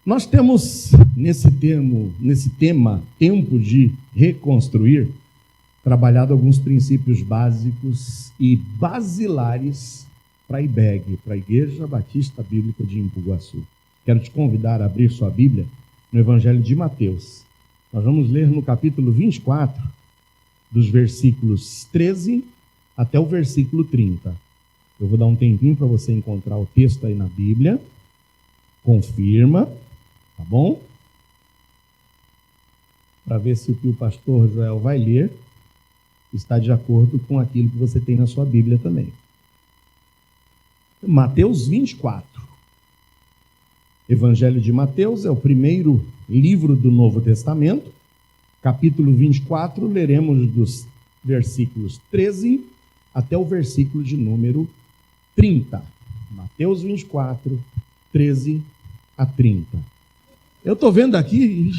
Nós temos nesse tema, tempo de reconstruir, trabalhado alguns princípios básicos e basilares para a IBEG, para a Igreja Batista Bíblica de Embu-Guaçu. Quero te convidar a abrir sua Bíblia no Evangelho de Mateus. Nós vamos ler no capítulo 24, dos versículos 13 até o versículo 30. Eu vou dar um tempinho para você encontrar o texto aí na Bíblia. Confirma, tá bom? Para ver se o que o pastor Joel vai ler está de acordo com aquilo que você tem na sua Bíblia também. Mateus 24. Evangelho de Mateus é o primeiro livro do Novo Testamento. Capítulo 24, leremos dos versículos 13 até o versículo de número 30. Mateus 24, 13 a 30. Eu estou vendo aqui,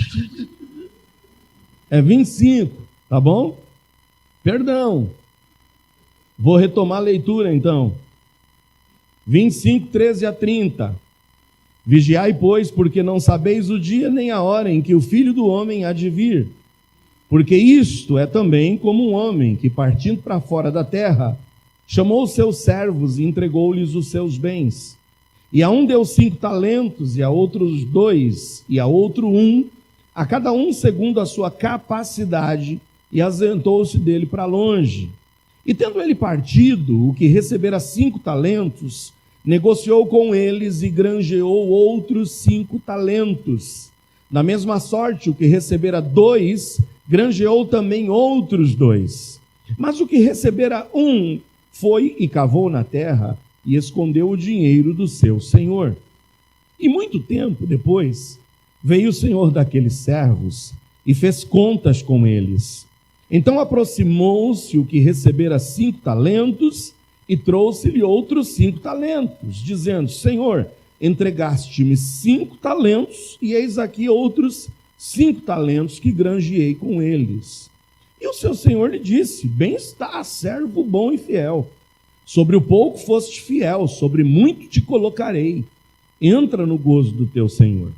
é 25, tá bom? Perdão. Vou retomar a leitura então. 25, 13 a 30. Vigiai, pois, porque não sabeis o dia nem a hora em que o Filho do Homem há de vir. Porque isto é também como um homem que, partindo para fora da terra, chamou os seus servos e entregou-lhes os seus bens. E a um deu 5 talentos, e a outros 2, e a outro 1, a cada um segundo a sua capacidade, e ausentou-se dele para longe. E tendo ele partido, o que recebera 5 talentos, negociou com eles e granjeou outros 5 talentos. Da mesma sorte, o que recebera 2, granjeou também outros 2. Mas o que recebera 1, foi e cavou na terra e escondeu o dinheiro do seu senhor. E muito tempo depois, veio o senhor daqueles servos e fez contas com eles. Então aproximou-se o que recebera 5 talentos e trouxe-lhe outros 5 talentos, dizendo: Senhor, entregaste-me 5 talentos, e eis aqui outros 5 talentos que granjeei com eles. E o seu senhor lhe disse: Bem está, servo bom e fiel. Sobre o pouco foste fiel, sobre muito te colocarei. Entra no gozo do teu senhor.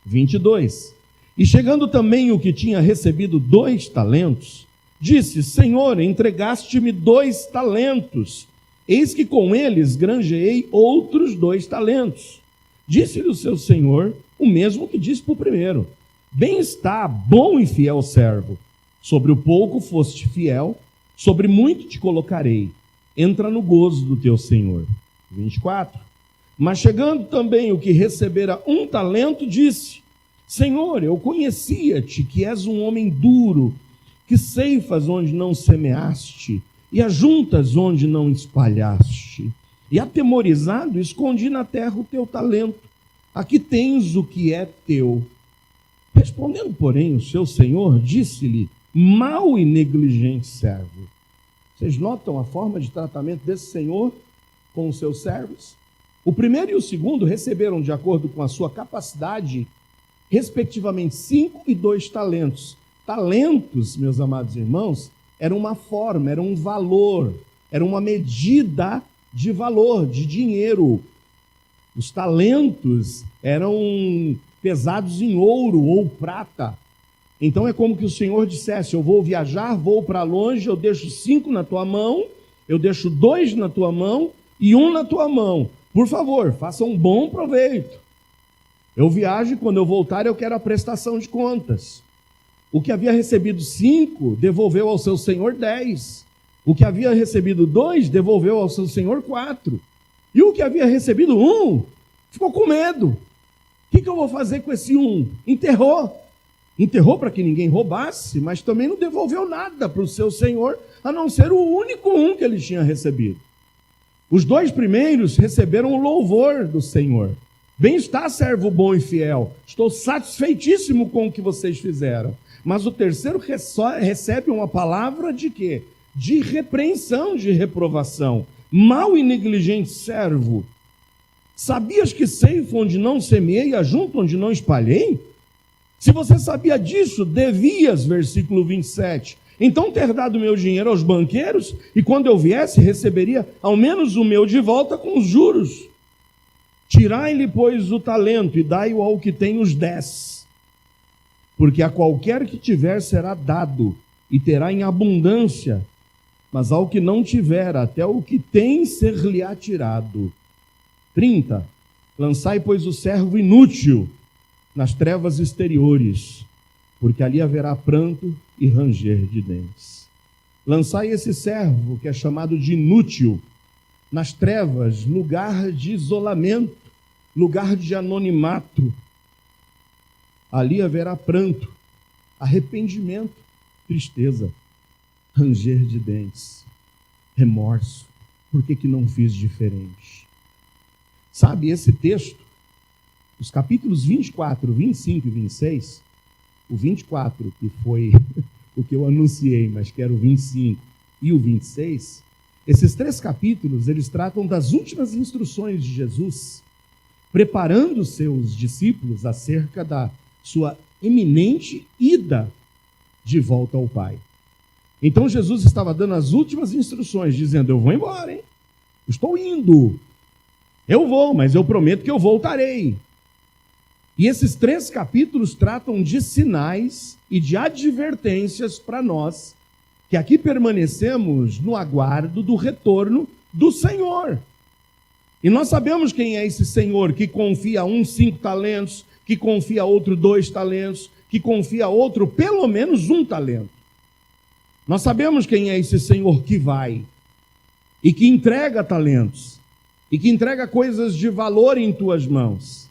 22. E chegando também o que tinha recebido 2 talentos, disse: Senhor, entregaste-me 2 talentos. Eis que com eles granjeei outros 2 talentos. Disse-lhe o seu senhor o mesmo que disse para o primeiro: Bem está, bom e fiel servo. Sobre o pouco foste fiel, sobre muito te colocarei. Entra no gozo do teu senhor. 24. Mas chegando também o que recebera 1 talento, disse: Senhor, eu conhecia-te, que és um homem duro, que ceifas onde não semeaste, e ajuntas onde não espalhaste. E atemorizado, escondi na terra o teu talento. Aqui tens o que é teu. Respondendo, porém, o seu senhor, disse-lhe: Mau e negligente servo. Vocês notam a forma de tratamento desse senhor com os seus servos? O primeiro e o segundo receberam, de acordo com a sua capacidade, respectivamente 5 e 2 talentos. Talentos, meus amados irmãos, era uma forma, era um valor, era uma medida de valor, de dinheiro. Os talentos eram pesados em ouro ou prata. Então é como que o Senhor dissesse: eu vou viajar, vou para longe, eu deixo 5 na tua mão, eu deixo 2 na tua mão e 1 na tua mão. Por favor, faça um bom proveito. Eu viajo e quando eu voltar eu quero a prestação de contas. O que havia recebido 5, devolveu ao seu senhor 10. O que havia recebido 2, devolveu ao seu senhor 4. E o que havia recebido 1, ficou com medo. O que eu vou fazer com esse 1? Enterrou. Enterrou para que ninguém roubasse, mas também não devolveu nada para o seu senhor, a não ser o único 1 que ele tinha recebido. Os 2 primeiros receberam o louvor do Senhor. Bem está, servo bom e fiel. Estou satisfeitíssimo com o que vocês fizeram. Mas o terceiro recebe uma palavra de quê? De repreensão, de reprovação. Mau e negligente servo. Sabias que ceifo onde não semeei e ajunto onde não espalhei? Se você sabia disso, devias, versículo 27, então ter dado meu dinheiro aos banqueiros, e quando eu viesse, receberia ao menos o meu de volta com os juros. Tirai-lhe, pois, o talento e dai-o ao que tem os 10. Porque a qualquer que tiver será dado, e terá em abundância, mas ao que não tiver, até o que tem ser-lhe-á tirado. 30. Lançai, pois, o servo inútil nas trevas exteriores, porque ali haverá pranto e ranger de dentes. Lançai esse servo, que é chamado de inútil, nas trevas, lugar de isolamento, lugar de anonimato. Ali haverá pranto, arrependimento, tristeza, ranger de dentes, remorso. Por que não fiz diferente? Sabe, esse texto, os capítulos 24, 25 e 26, o 24, que foi o que eu anunciei, mas que era o 25, e o 26, esses 3 capítulos, eles tratam das últimas instruções de Jesus, preparando os seus discípulos acerca da sua iminente ida de volta ao Pai. Então Jesus estava dando as últimas instruções, dizendo: eu vou embora, hein? Estou indo. Eu vou, mas eu prometo que eu voltarei. E esses 3 capítulos tratam de sinais e de advertências para nós, que aqui permanecemos no aguardo do retorno do Senhor. E nós sabemos quem é esse Senhor que confia a um 5 talentos, que confia a outro 2 talentos, que confia a outro pelo menos 1 talento. Nós sabemos quem é esse Senhor que vai e que entrega talentos e que entrega coisas de valor em tuas mãos.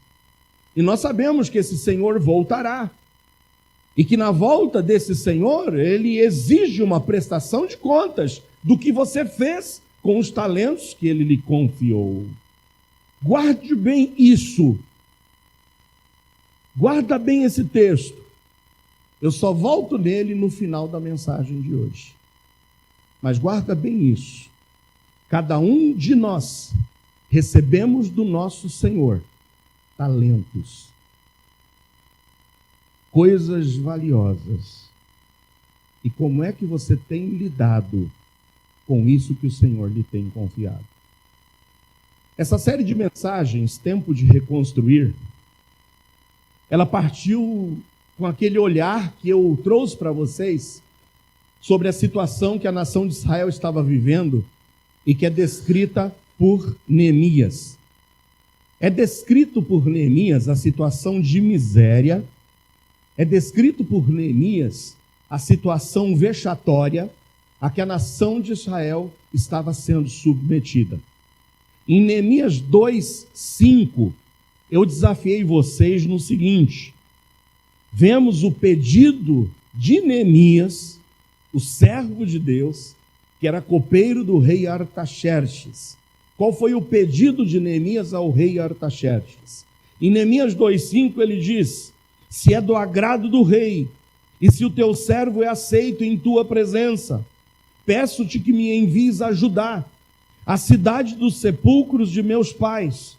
E nós sabemos que esse Senhor voltará e que na volta desse Senhor, ele exige uma prestação de contas do que você fez com os talentos que ele lhe confiou. Guarde bem isso. Guarda bem esse texto. Eu só volto nele no final da mensagem de hoje. Mas guarda bem isso. Cada um de nós recebemos do nosso Senhor talentos, coisas valiosas. E como é que você tem lidado com isso que o Senhor lhe tem confiado? Essa série de mensagens, Tempo de Reconstruir, ela partiu com aquele olhar que eu trouxe para vocês sobre a situação que a nação de Israel estava vivendo e que é descrita por Neemias. É descrito por Neemias a situação de miséria, é descrito por Neemias a situação vexatória a que a nação de Israel estava sendo submetida. Em Neemias 2:5, eu desafiei vocês no seguinte: vemos o pedido de Neemias, o servo de Deus, que era copeiro do rei Artaxerxes. Qual foi o pedido de Neemias ao rei Artaxerxes? Em Neemias 2:5 ele diz: se é do agrado do rei, e se o teu servo é aceito em tua presença, peço-te que me envies a Judá, a cidade dos sepulcros de meus pais,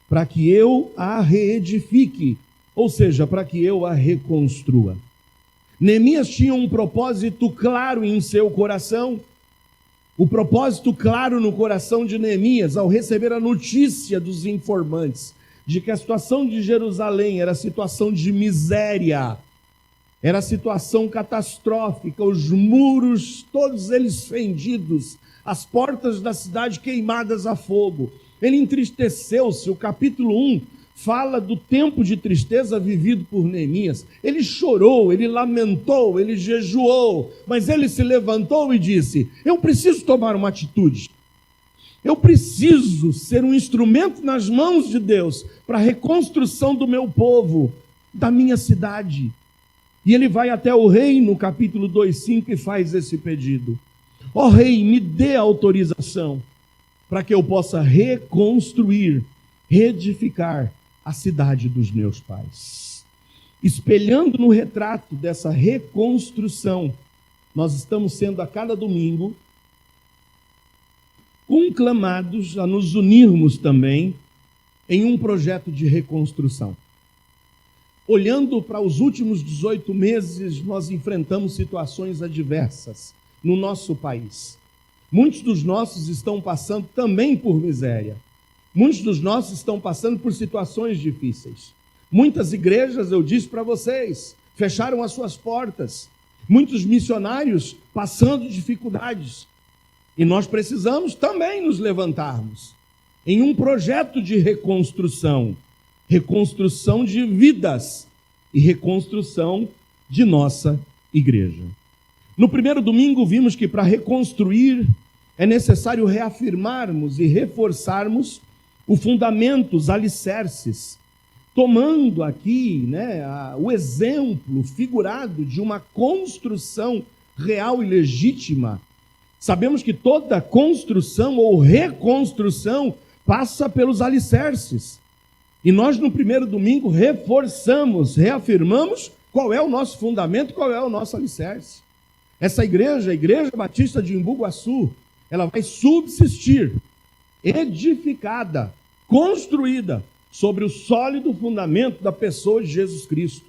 para que eu a reedifique, ou seja, para que eu a reconstrua. Neemias tinha um propósito claro em seu coração. O propósito claro no coração de Neemias, ao receber a notícia dos informantes, de que a situação de Jerusalém era situação de miséria, era situação catastrófica, os muros, todos eles fendidos, as portas da cidade queimadas a fogo. Ele entristeceu-se. O capítulo 1 fala do tempo de tristeza vivido por Neemias. Ele chorou, ele lamentou, ele jejuou, mas ele se levantou e disse: eu preciso tomar uma atitude. Eu preciso ser um instrumento nas mãos de Deus para a reconstrução do meu povo, da minha cidade. E ele vai até o rei no capítulo 2:5 e faz esse pedido: ó rei, me dê autorização para que eu possa reconstruir, reedificar a cidade dos meus pais. Espelhando no retrato dessa reconstrução, nós estamos sendo a cada domingo conclamados a nos unirmos também em um projeto de reconstrução. Olhando para os últimos 18 meses, nós enfrentamos situações adversas no nosso país. Muitos dos nossos estão passando também por miséria. Muitos dos nossos estão passando por situações difíceis. Muitas igrejas, eu disse para vocês, fecharam as suas portas. Muitos missionários passando dificuldades. E nós precisamos também nos levantarmos em um projeto de reconstrução. Reconstrução de vidas e reconstrução de nossa igreja. No primeiro domingo vimos que para reconstruir é necessário reafirmarmos e reforçarmos o fundamento, os alicerces, tomando aqui o exemplo figurado de uma construção real e legítima. Sabemos que toda construção ou reconstrução passa pelos alicerces. E nós no primeiro domingo reforçamos, reafirmamos qual é o nosso fundamento, qual é o nosso alicerce. Essa igreja, a Igreja Batista de Embu-Guaçu, ela vai subsistir, edificada, construída sobre o sólido fundamento da pessoa de Jesus Cristo.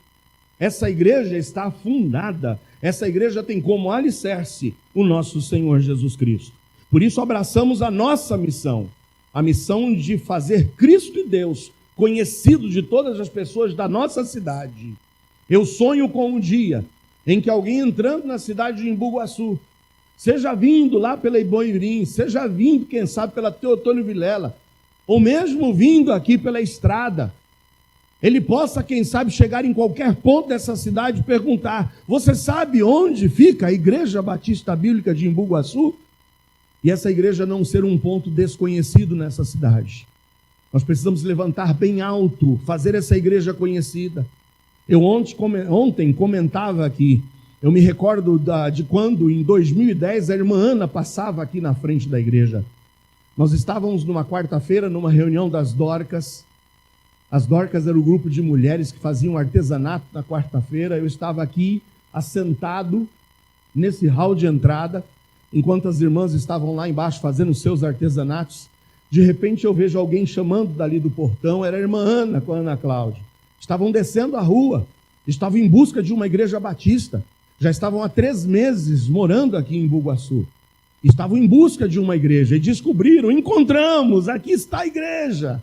Essa igreja está fundada, essa igreja tem como alicerce o nosso Senhor Jesus Cristo. Por isso abraçamos a nossa missão, a missão de fazer Cristo e Deus conhecido de todas as pessoas da nossa cidade. Eu sonho com um dia em que alguém entrando na cidade de Embu-Guaçu, seja vindo lá pela Ibomirim, seja vindo, quem sabe, pela Teotônio Vilela, ou mesmo vindo aqui pela estrada, ele possa, quem sabe, chegar em qualquer ponto dessa cidade e perguntar: você sabe onde fica a Igreja Batista Bíblica de Embu-Guaçu? E essa igreja não ser um ponto desconhecido nessa cidade. Nós precisamos levantar bem alto, fazer essa igreja conhecida. Eu ontem comentava aqui, eu me recordo de quando, em 2010, a irmã Ana passava aqui na frente da igreja. Nós estávamos numa quarta-feira, numa reunião das Dorcas. As Dorcas era o grupo de mulheres que faziam artesanato na quarta-feira. Eu estava aqui, assentado, nesse hall de entrada, enquanto as irmãs estavam lá embaixo fazendo seus artesanatos. De repente eu vejo alguém chamando dali do portão, era a irmã Ana com a Ana Cláudia. Estavam descendo a rua, estavam em busca de uma igreja batista. Já estavam há 3 meses morando aqui em Embu-Guaçu. Estavam em busca de uma igreja e descobriram, encontramos, aqui está a igreja.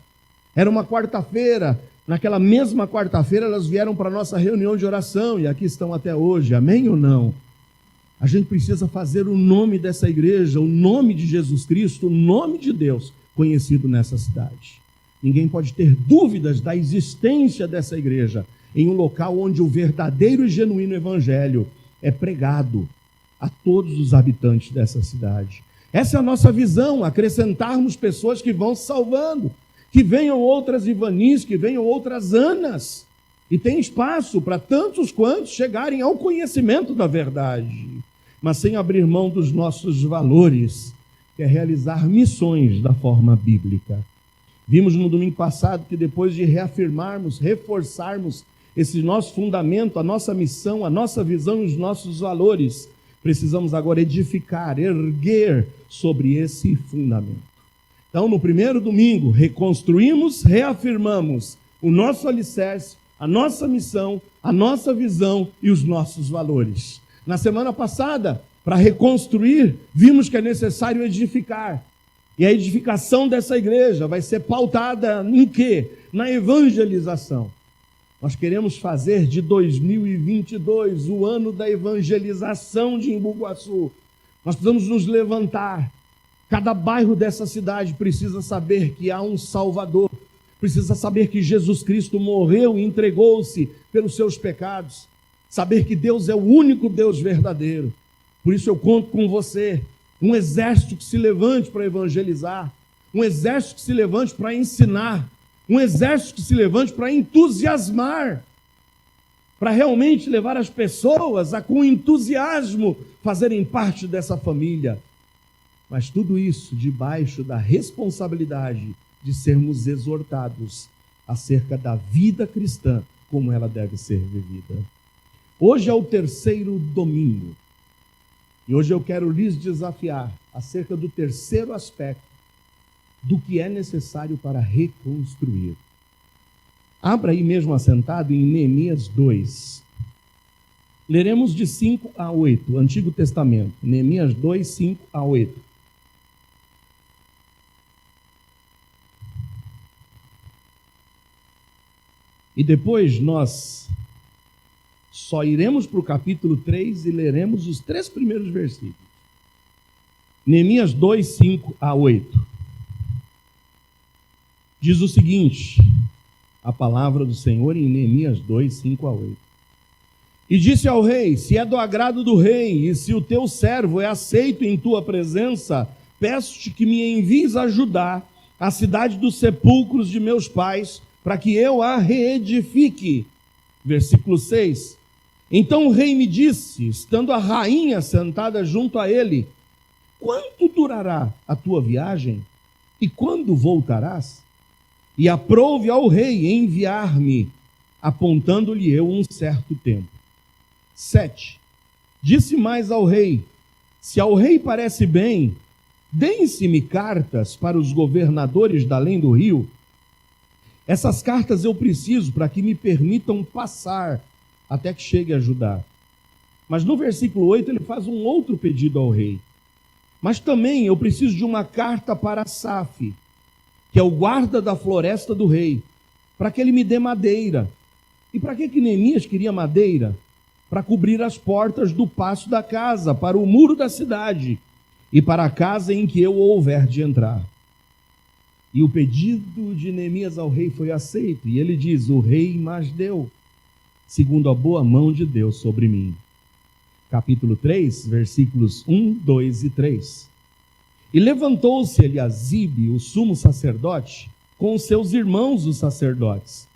Era uma quarta-feira, naquela mesma quarta-feira elas vieram para a nossa reunião de oração e aqui estão até hoje, amém ou não? A gente precisa fazer o nome dessa igreja, o nome de Jesus Cristo, o nome de Deus conhecido nessa cidade. Ninguém pode ter dúvidas da existência dessa igreja em um local onde o verdadeiro e genuíno evangelho é pregado a todos os habitantes dessa cidade. Essa é a nossa visão, acrescentarmos pessoas que vão se salvando, que venham outras Ivanis, que venham outras Anas, e tem espaço para tantos quantos chegarem ao conhecimento da verdade, mas sem abrir mão dos nossos valores, que é realizar missões da forma bíblica. Vimos no domingo passado que depois de reafirmarmos, reforçarmos esse nosso fundamento, a nossa missão, a nossa visão e os nossos valores, precisamos agora edificar, erguer sobre esse fundamento. Então, no primeiro domingo, reconstruímos, reafirmamos o nosso alicerce, a nossa missão, a nossa visão e os nossos valores. Na semana passada, para reconstruir, vimos que é necessário edificar. E a edificação dessa igreja vai ser pautada em quê? Na evangelização. Nós queremos fazer de 2022 o ano da evangelização de Embu-Guaçu. Nós precisamos nos levantar. Cada bairro dessa cidade precisa saber que há um Salvador. Precisa saber que Jesus Cristo morreu e entregou-se pelos seus pecados. Saber que Deus é o único Deus verdadeiro. Por isso eu conto com você. Um exército que se levante para evangelizar, um exército que se levante para ensinar, um exército que se levante para entusiasmar, para realmente levar as pessoas a, com entusiasmo, fazerem parte dessa família. Mas tudo isso debaixo da responsabilidade de sermos exortados acerca da vida cristã, como ela deve ser vivida. Hoje é o 3º domingo. E hoje eu quero lhes desafiar acerca do 3º aspecto do que é necessário para reconstruir. Abra aí mesmo assentado em Neemias 2. Leremos de 5 a 8, Antigo Testamento. Neemias 2, 5 a 8. E depois nós só iremos para o capítulo 3 e leremos os 3 primeiros versículos. Neemias 2, 5 a 8. Diz o seguinte, a palavra do Senhor em Neemias 2, 5 a 8. E disse ao rei: se é do agrado do rei, e se o teu servo é aceito em tua presença, peço-te que me envies a Judá, a cidade dos sepulcros de meus pais, para que eu a reedifique. Versículo 6. Então o rei me disse, estando a rainha sentada junto a ele: quanto durará a tua viagem? E quando voltarás? E aprouve ao rei enviar-me, apontando-lhe eu um certo tempo. 7. Disse mais ao rei: se ao rei parece bem, deem-se-me cartas para os governadores da além do rio. Essas cartas eu preciso para que me permitam passar até que chegue a Judá. Mas no versículo 8 ele faz um outro pedido ao rei. Mas também eu preciso de uma carta para Asaf, que é o guarda da floresta do rei, para que ele me dê madeira. E para que Neemias queria madeira? Para cobrir as portas do paço da casa, para o muro da cidade, e para a casa em que eu houver de entrar. E o pedido de Neemias ao rei foi aceito, e ele diz: o rei mas deu, segundo a boa mão de Deus sobre mim. Capítulo 3, versículos 1, 2 e 3. E levantou-se Eliasibe, o sumo sacerdote, com os seus irmãos os sacerdotes,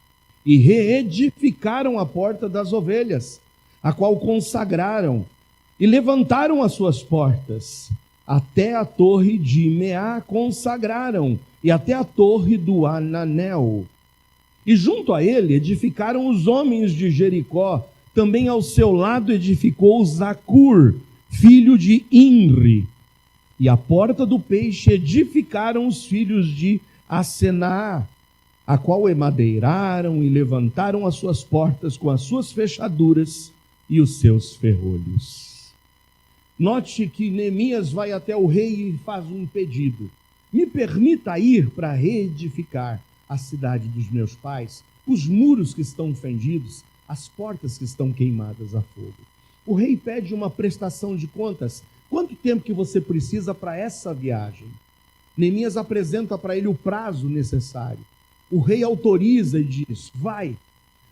e reedificaram a porta das ovelhas, a qual consagraram, e levantaram as suas portas, até a torre de Meá consagraram, e até a torre do Ananel. E junto a ele edificaram os homens de Jericó, também ao seu lado edificou Zacur, filho de Imri. E a porta do peixe edificaram os filhos de Asená, a qual emadeiraram e levantaram as suas portas com as suas fechaduras e os seus ferrolhos. Note que Neemias vai até o rei e faz um pedido: me permita ir para reedificar a cidade dos meus pais, os muros que estão fendidos, as portas que estão queimadas a fogo. O rei pede uma prestação de contas. Quanto tempo que você precisa para essa viagem? Neemias apresenta para ele o prazo necessário. O rei autoriza e diz: vai.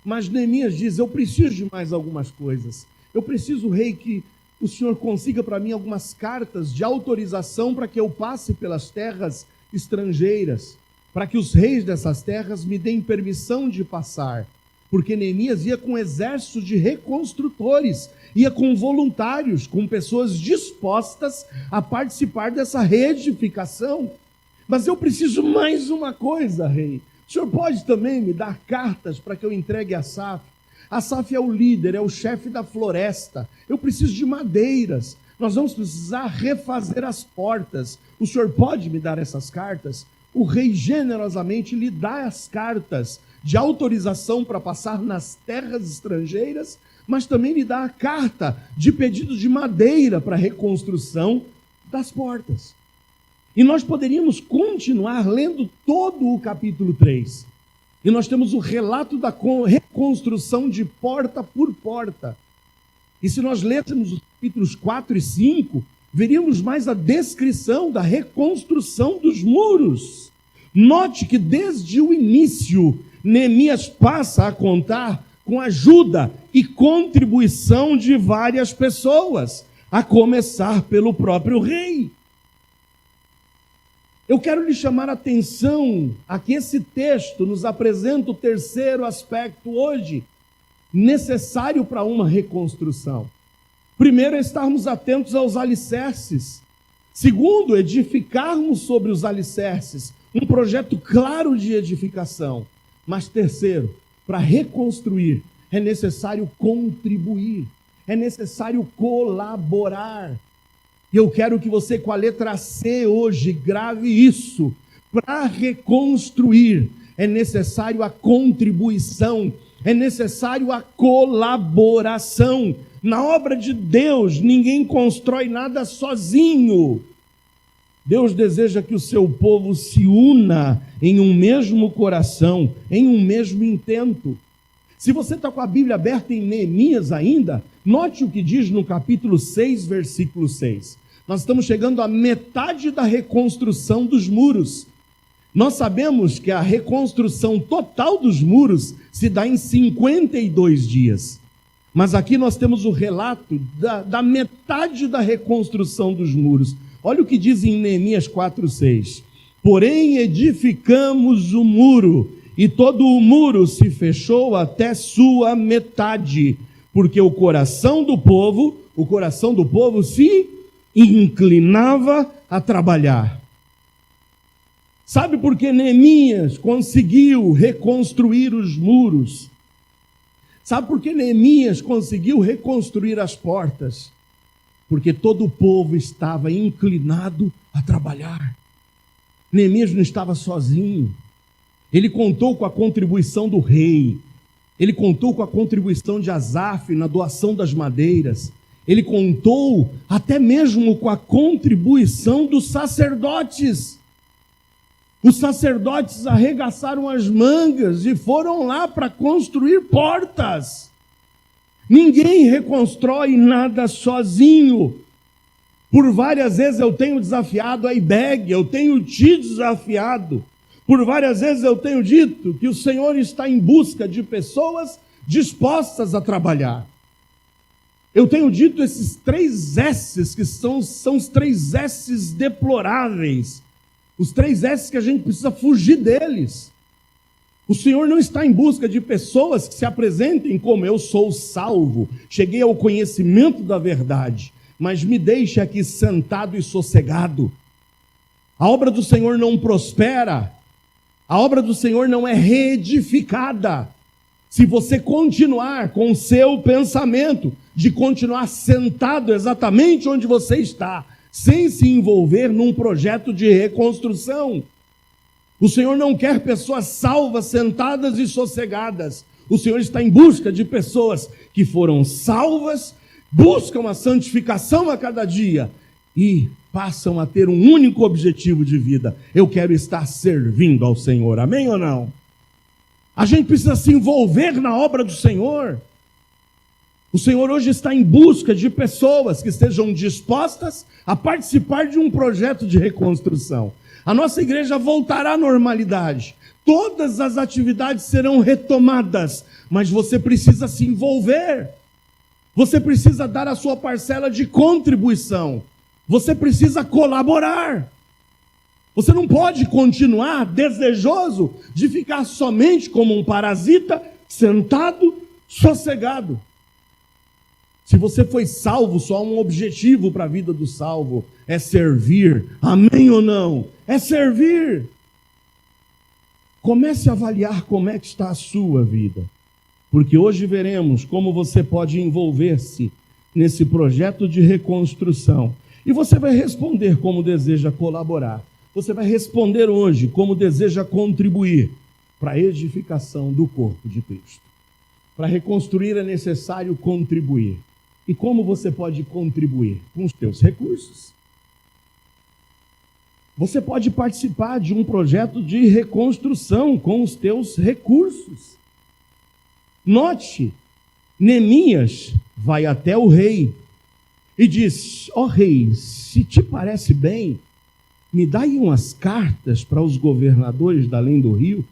Mas Neemias diz: eu preciso de mais algumas coisas. Eu preciso, rei, que o senhor consiga para mim algumas cartas de autorização para que eu passe pelas terras estrangeiras, para que os reis dessas terras me deem permissão de passar. Porque Neemias ia com um exército de reconstrutores, ia com voluntários, com pessoas dispostas a participar dessa reedificação. Mas eu preciso mais uma coisa, rei. O senhor pode também me dar cartas para que eu entregue a Asaf? Asaf é o líder, é o chefe da floresta. Eu preciso de madeiras. Nós vamos precisar refazer as portas. O senhor pode me dar essas cartas? O rei generosamente lhe dá as cartas de autorização para passar nas terras estrangeiras, mas também lhe dá a carta de pedido de madeira para a reconstrução das portas. E nós poderíamos continuar lendo todo o capítulo 3. E nós temos o relato da reconstrução de porta por porta. E se nós lêssemos os capítulos 4 e 5, veríamos mais a descrição da reconstrução dos muros. Note que desde o início, Neemias passa a contar com ajuda e contribuição de várias pessoas, a começar pelo próprio rei. Eu quero lhe chamar a atenção a que esse texto nos apresenta o terceiro aspecto hoje, necessário para uma reconstrução. Primeiro, estarmos atentos aos alicerces. Segundo, edificarmos sobre os alicerces, um projeto claro de edificação. Mas terceiro, para reconstruir, é necessário contribuir, é necessário colaborar. E eu quero que você, com a letra C hoje, grave isso. Para reconstruir, é necessário a contribuição, é necessário a colaboração. Na obra de Deus, ninguém constrói nada sozinho. Deus deseja que o seu povo se una em um mesmo coração, em um mesmo intento. Se você está com a Bíblia aberta em Neemias ainda, note o que diz no capítulo 6, versículo 6. Nós estamos chegando à metade da reconstrução dos muros. Nós sabemos que a reconstrução total dos muros se dá em 52 dias. Mas aqui nós temos o relato da metade da reconstrução dos muros. Olha o que diz em Neemias 4:6. Porém edificamos o muro, e todo o muro se fechou até sua metade, porque o coração do povo se inclinava a trabalhar. Sabe por que Neemias conseguiu reconstruir os muros? Sabe por que Neemias conseguiu reconstruir as portas? Porque todo o povo estava inclinado a trabalhar. Neemias não estava sozinho. Ele contou com a contribuição do rei. Ele contou com a contribuição de Asaf na doação das madeiras. Ele contou até mesmo com a contribuição dos sacerdotes. Os sacerdotes arregaçaram as mangas e foram lá para construir portas. Ninguém reconstrói nada sozinho. Por várias vezes eu tenho desafiado a IBEG, eu tenho te desafiado. Por várias vezes eu tenho dito que o Senhor está em busca de pessoas dispostas a trabalhar. Eu tenho dito esses 3 S's que são os 3 S's deploráveis. Os 3 S's que a gente precisa fugir deles. O Senhor não está em busca de pessoas que se apresentem como eu sou salvo, cheguei ao conhecimento da verdade, mas me deixe aqui sentado e sossegado. A obra do Senhor não prospera, a obra do Senhor não é reedificada, se você continuar com o seu pensamento de continuar sentado exatamente onde você está, sem se envolver num projeto de reconstrução. O Senhor não quer pessoas salvas, sentadas e sossegadas. O Senhor está em busca de pessoas que foram salvas, buscam a santificação a cada dia e passam a ter um único objetivo de vida. Eu quero estar servindo ao Senhor. Amém ou não? A gente precisa se envolver na obra do Senhor. O Senhor hoje está em busca de pessoas que estejam dispostas a participar de um projeto de reconstrução. A nossa igreja voltará à normalidade. Todas as atividades serão retomadas, mas você precisa se envolver. Você precisa dar a sua parcela de contribuição. Você precisa colaborar. Você não pode continuar desejoso de ficar somente como um parasita, sentado, sossegado. Se você foi salvo, só há um objetivo para a vida do salvo, é servir. Amém ou não? É servir. Comece a avaliar como é que está a sua vida, porque hoje veremos como você pode envolver-se nesse projeto de reconstrução. E você vai responder como deseja colaborar. Você vai responder hoje como deseja contribuir para a edificação do corpo de Cristo. Para reconstruir é necessário contribuir. E como você pode contribuir? Com os teus recursos. Você pode participar de um projeto de reconstrução com os teus recursos. Note, Neemias vai até o rei e diz: ó rei, se te parece bem, me dá aí umas cartas para os governadores da além do rio,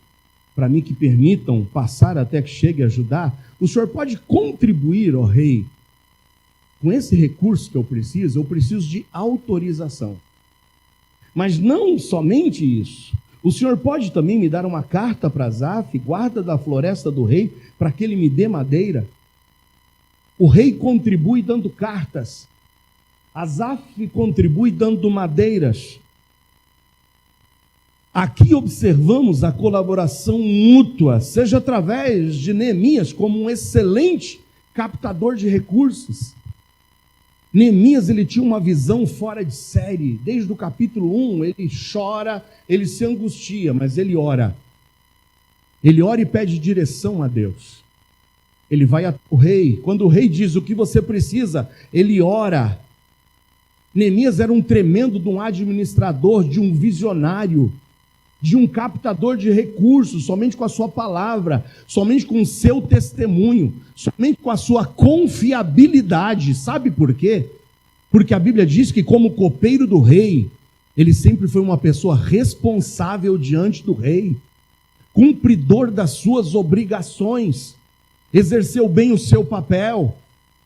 para mim que permitam passar até que chegue a Judá. O senhor pode contribuir, ó rei, com esse recurso que eu preciso de autorização. Mas não somente isso. O senhor pode também me dar uma carta para Asaf, guarda da floresta do rei, para que ele me dê madeira? O rei contribui dando cartas. Asaf contribui dando madeiras. Aqui observamos a colaboração mútua, seja através de Neemias como um excelente captador de recursos. Neemias, ele tinha uma visão fora de série. Desde o capítulo 1, ele chora, ele se angustia, mas ele ora. Ele ora e pede direção a Deus. Ele vai ao rei. Quando o rei diz o que você precisa, ele ora. Neemias era um tremendo de um administrador, de um visionário. de um captador de recursos, somente com a sua palavra, somente com o seu testemunho, somente com a sua confiabilidade. Sabe por quê? Porque a Bíblia diz que, como copeiro do rei, ele sempre foi uma pessoa responsável diante do rei, cumpridor das suas obrigações, exerceu bem o seu papel,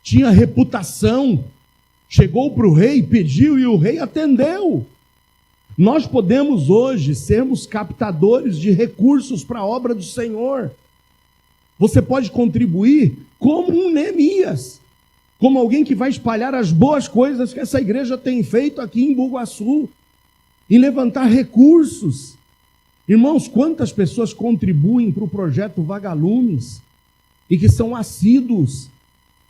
tinha reputação, chegou para o rei, pediu e o rei atendeu. Nós podemos hoje sermos captadores de recursos para a obra do Senhor. Você pode contribuir como um Neemias, como alguém que vai espalhar as boas coisas que essa igreja tem feito aqui em Bugaçu, e levantar recursos. Irmãos, quantas pessoas contribuem para o projeto Vagalumes e que são assíduos?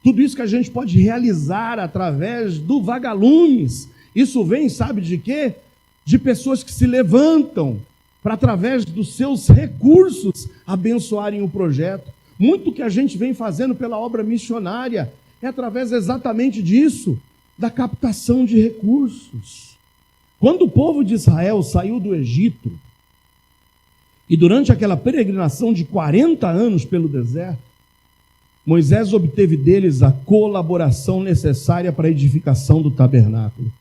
Tudo isso que a gente pode realizar através do Vagalumes, isso vem, sabe de quê? De pessoas que se levantam para, através dos seus recursos, abençoarem o projeto. Muito que a gente vem fazendo pela obra missionária é através exatamente disso, da captação de recursos. Quando o povo de Israel saiu do Egito, e durante aquela peregrinação de 40 anos pelo deserto, Moisés obteve deles a colaboração necessária para a edificação do tabernáculo.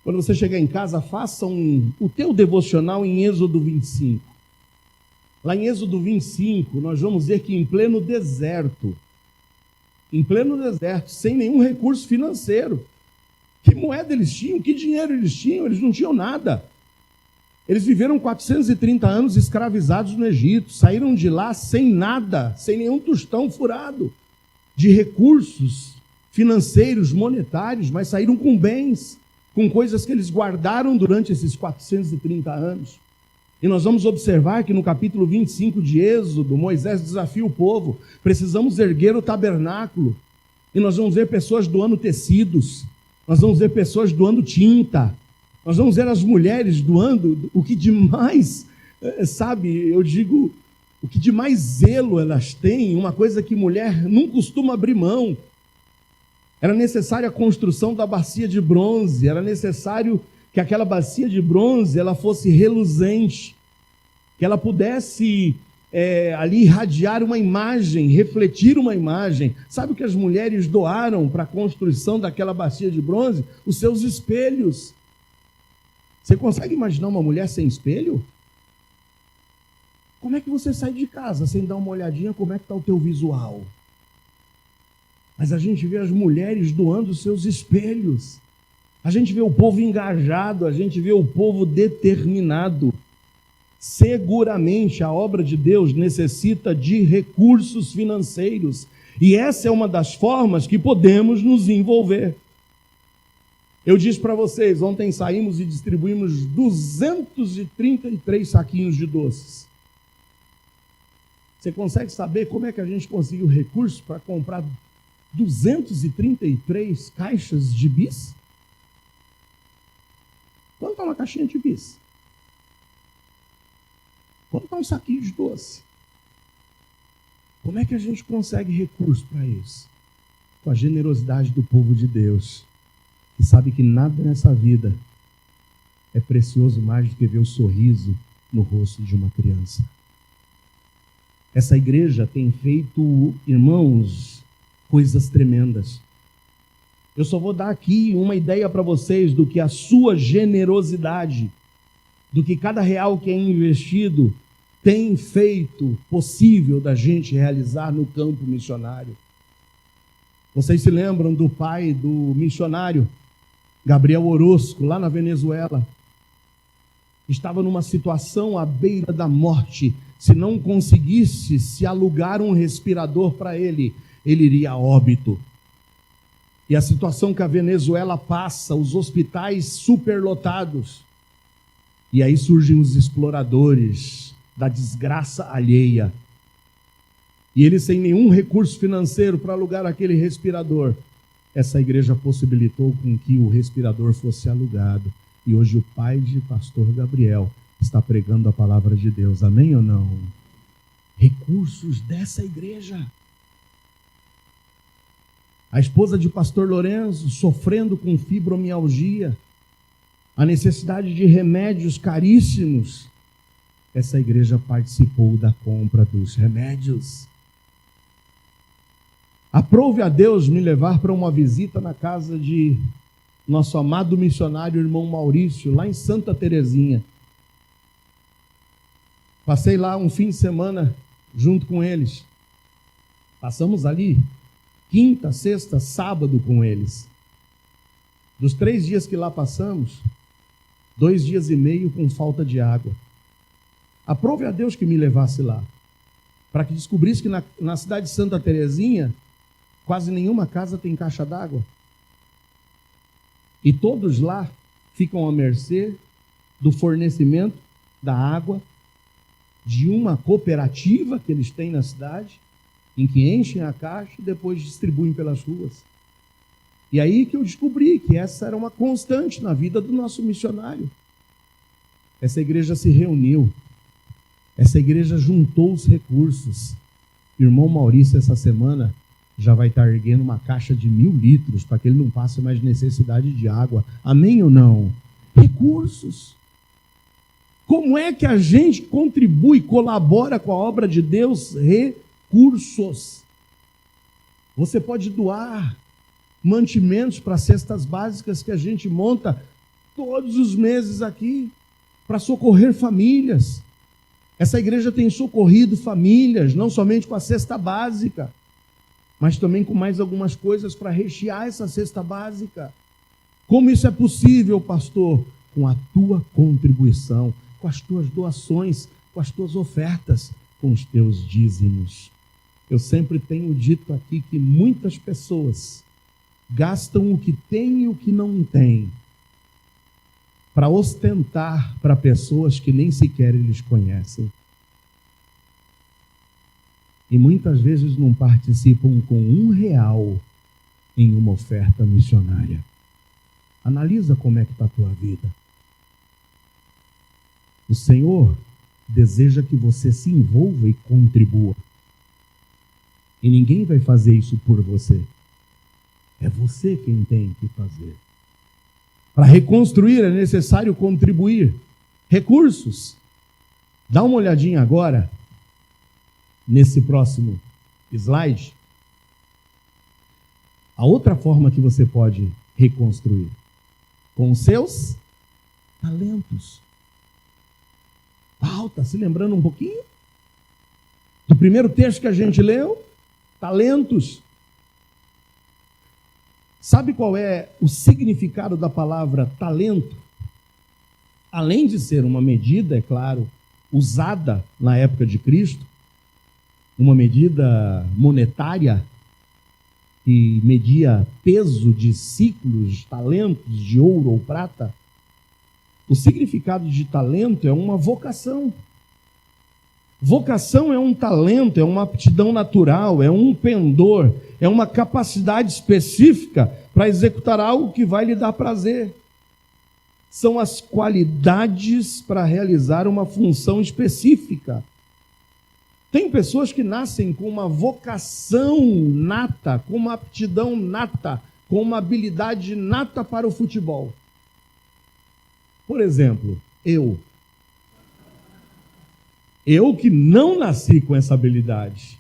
Quando você chegar em casa, faça o teu devocional em Êxodo 25. Lá em Êxodo 25, nós vamos ver que em pleno deserto, sem nenhum recurso financeiro, que moeda eles tinham? Que dinheiro eles tinham? Eles não tinham nada. Eles viveram 430 anos escravizados no Egito, saíram de lá sem nada, sem nenhum tostão furado de recursos financeiros, monetários, mas saíram com bens, com coisas que eles guardaram durante esses 430 anos. E nós vamos observar que no capítulo 25 de Êxodo, Moisés desafia o povo: precisamos erguer o tabernáculo. E nós vamos ver pessoas doando tecidos, nós vamos ver pessoas doando tinta, nós vamos ver as mulheres doando o que de mais, o que de mais zelo elas têm, uma coisa que mulher não costuma abrir mão. Era necessária a construção da bacia de bronze, era necessário que aquela bacia de bronze ela fosse reluzente, que ela pudesse ali irradiar uma imagem, refletir uma imagem. Sabe o que as mulheres doaram para a construção daquela bacia de bronze? Os seus espelhos. Você consegue imaginar uma mulher sem espelho? Como é que você sai de casa sem dar uma olhadinha como é que está o teu visual? Mas a gente vê as mulheres doando os seus espelhos. A gente vê o povo engajado, a gente vê o povo determinado. Seguramente a obra de Deus necessita de recursos financeiros. E essa é uma das formas que podemos nos envolver. Eu disse para vocês, ontem saímos e distribuímos 233 saquinhos de doces. Você consegue saber como é que a gente conseguiu recursos para comprar 233 caixas de bis? Quanto está uma caixinha de bis? Quanto está um saquinho de doce? Como é que a gente consegue recursos para isso? Com a generosidade do povo de Deus, que sabe que nada nessa vida é precioso mais do que ver o sorriso no rosto de uma criança. Essa igreja tem feito, irmãos, coisas tremendas. Eu só vou dar aqui uma ideia para vocês do que a sua generosidade, do que cada real que é investido tem feito possível da gente realizar no campo missionário. Vocês se lembram do pai do missionário Gabriel Orozco, lá na Venezuela? Estava numa situação à beira da morte. Se não conseguisse se alugar um respirador para ele, ele iria a óbito. E a situação que a Venezuela passa, os hospitais superlotados. E aí surgem os exploradores da desgraça alheia. E ele, sem nenhum recurso financeiro para alugar aquele respirador, essa igreja possibilitou com que o respirador fosse alugado. E hoje o pai de pastor Gabriel está pregando a palavra de Deus. Amém ou não? Recursos dessa igreja. A esposa de pastor Lourenço sofrendo com fibromialgia. a necessidade de remédios caríssimos, essa igreja participou da compra dos remédios. Aprove a Deus me levar para uma visita na casa de nosso amado missionário irmão Maurício, lá em Santa Terezinha. Passei lá um fim de semana junto com eles. Passamos ali quinta, sexta, sábado com eles. Dos 3 dias que lá passamos, 2 dias e meio com falta de água. Aprove a Deus que me levasse lá, para que descobrisse que na cidade de Santa Terezinha, quase nenhuma casa tem caixa d'água. E todos lá ficam à mercê do fornecimento da água de uma cooperativa que eles têm na cidade, em que enchem a caixa e depois distribuem pelas ruas. E aí que eu descobri que essa era uma constante na vida do nosso missionário. Essa igreja se reuniu, essa igreja juntou os recursos. Irmão Maurício, essa semana, já vai estar erguendo uma caixa de 1.000 litros para que ele não passe mais necessidade de água. Amém ou não? Recursos. Como é que a gente contribui, colabora com a obra de Deus? Recursos. Você pode doar mantimentos para cestas básicas que a gente monta todos os meses aqui, para socorrer famílias. Essa igreja tem socorrido famílias, não somente com a cesta básica, mas também com mais algumas coisas para rechear essa cesta básica. Como isso é possível, pastor? Com a tua contribuição, com as tuas doações, com as tuas ofertas, com os teus dízimos. Eu sempre tenho dito aqui que muitas pessoas gastam o que tem e o que não tem para ostentar para pessoas que nem sequer eles conhecem. E muitas vezes não participam com R$1 em uma oferta missionária. Analisa como é que está a tua vida. O Senhor deseja que você se envolva e contribua. E ninguém vai fazer isso por você. É você quem tem que fazer. Para reconstruir é necessário contribuir. Recursos. Dá uma olhadinha agora, nesse próximo slide, a outra forma que você pode reconstruir. Com os seus talentos. Está se lembrando um pouquinho? Do primeiro texto que a gente leu? Talentos. Sabe qual é o significado da palavra talento? Além de ser uma medida, é claro, usada na época de Cristo, uma medida monetária que media peso de ciclos, talentos de ouro ou prata, o significado de talento é uma vocação. Vocação é um talento, é uma aptidão natural, é um pendor, é uma capacidade específica para executar algo que vai lhe dar prazer. São as qualidades para realizar uma função específica. Tem pessoas que nascem com uma vocação nata, com uma aptidão nata, com uma habilidade nata para o futebol. Por exemplo, eu que não nasci com essa habilidade.